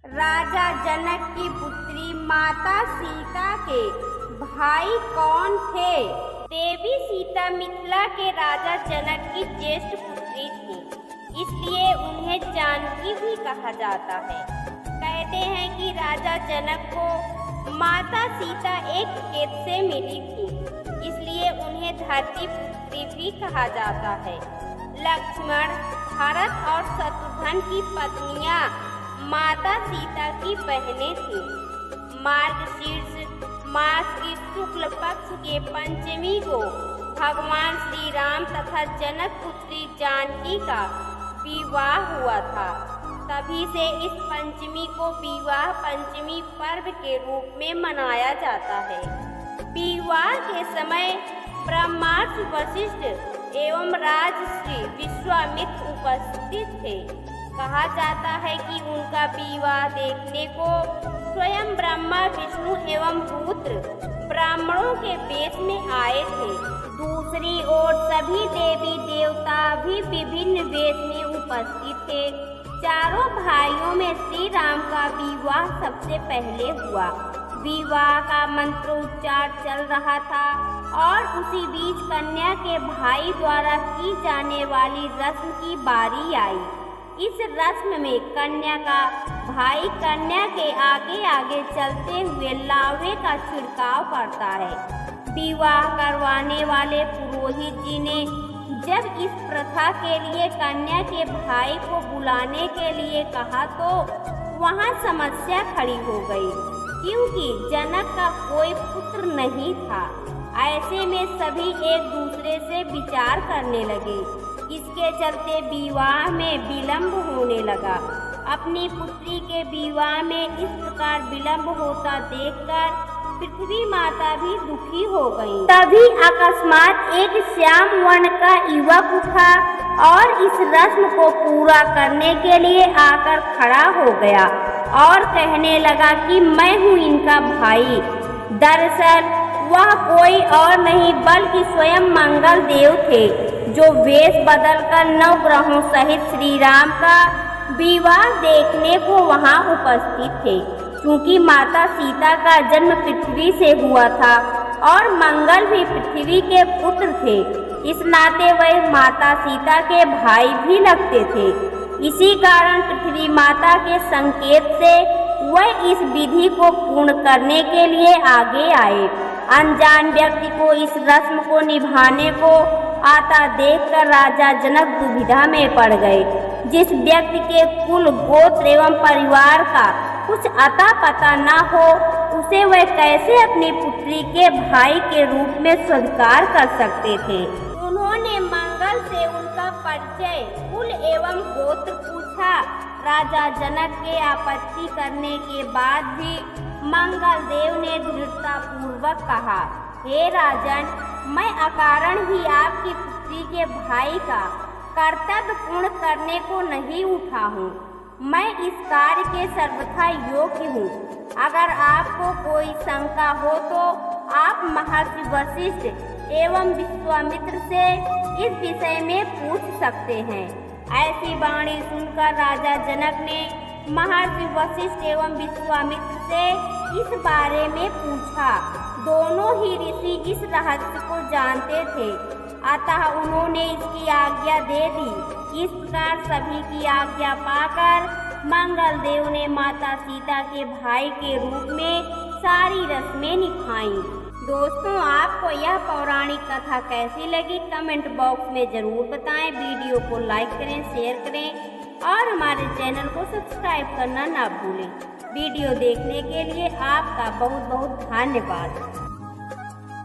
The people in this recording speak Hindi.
राजा जनक की पुत्री माता सीता के भाई कौन थे? देवी सीता मिथिला के राजा जनक की ज्येष्ठ पुत्री थी, इसलिए उन्हें जानकी भी कहा जाता है। कहते हैं कि राजा जनक को माता सीता एक खेत से मिली थी, इसलिए उन्हें धरती पुत्री भी कहा जाता है। लक्ष्मण, भरत और शत्रुघ्न की पत्नियां माता सीता की बहनें थीं। मार्गशीर्ष मास की शुक्ल पक्ष के पंचमी को भगवान श्री राम तथा जनक पुत्री जानकी का विवाह हुआ था। तभी से इस पंचमी को विवाह पंचमी पर्व के रूप में मनाया जाता है। विवाह के समय ब्रह्मर्षि वशिष्ठ एवं राजश्री विश्वामित्र उपस्थित थे। कहा जाता है कि उनका विवाह देखने को स्वयं ब्रह्मा, विष्णु एवं रुद्र ब्राह्मणों के वेश में आए थे। दूसरी ओर सभी देवी देवता भी विभिन्न वेश में उपस्थित थे। चारों भाइयों में श्री राम का विवाह सबसे पहले हुआ। विवाह का मंत्रोच्चार चल रहा था और उसी बीच कन्या के भाई द्वारा की जाने वाली रस्म की बारी आई। इस रस्म में कन्या का भाई कन्या के आगे आगे चलते हुए लावे का छिड़काव करता है। विवाह करवाने वाले पुरोहित जी ने जब इस प्रथा के लिए कन्या के भाई को बुलाने के लिए कहा तो वहाँ समस्या खड़ी हो गई, क्योंकि जनक का कोई पुत्र नहीं था। ऐसे में सभी एक दूसरे से विचार करने लगे। इसके चलते विवाह में विलंब होने लगा। अपनी पुत्री के विवाह में इस प्रकार विलंब होता देखकर पृथ्वी माता भी दुखी हो गई। तभी अकस्मात एक श्याम वर्ण का युवक उठा और इस रस्म को पूरा करने के लिए आकर खड़ा हो गया और कहने लगा कि मैं हूँ इनका भाई। दरअसल वह कोई और नहीं बल्कि स्वयं मंगल देव थे, जो वेश बदलकर नवग्रहों सहित श्री राम का विवाह देखने को वहां उपस्थित थे। क्योंकि माता सीता का जन्म पृथ्वी से हुआ था और मंगल भी पृथ्वी के पुत्र थे, इस नाते वह माता सीता के भाई भी लगते थे। इसी कारण पृथ्वी माता के संकेत से वह इस विधि को पूर्ण करने के लिए आगे आए। अनजान व्यक्ति को इस रस्म को निभाने को आता देखकर राजा जनक दुविधा में पड़ गए। जिस व्यक्ति के कुल, गोत्र एवं परिवार का कुछ अता पता न हो, उसे वह कैसे अपनी पुत्री के भाई के रूप में स्वीकार कर सकते थे। उन्होंने मंगल से उनका परिचय, कुल एवं गोत्र पूछा। राजा जनक के आपत्ति करने के बाद भी मंगल देव ने दृढ़ता पूर्वक कहा, हे राजन, मैं अकारण ही आपकी पुत्री के भाई का कर्तव्य पूर्ण करने को नहीं उठा हूँ। मैं इस कार्य के सर्वथा योग्य हूँ। अगर आपको कोई शंका हो तो आप महर्षि वशिष्ठ एवं विश्वामित्र से इस विषय में पूछ सकते हैं। ऐसी वाणी सुनकर राजा जनक ने महर्षि वशिष्ठ एवं विश्वामित्र से इस बारे में पूछा। दोनों ही ऋषि इस रहस्य को जानते थे, अतः उन्होंने इसकी आज्ञा दे दी। इस प्रकार सभी की आज्ञा पाकर मंगल देव ने माता सीता के भाई के रूप में सारी रस्में निभाईं। दोस्तों, आपको यह पौराणिक कथा कैसी लगी कमेंट बॉक्स में ज़रूर बताएं। वीडियो को लाइक करें, शेयर करें और हमारे चैनल को सब्सक्राइब करना ना भूलें। वीडियो देखने के लिए आपका बहुत बहुत धन्यवाद।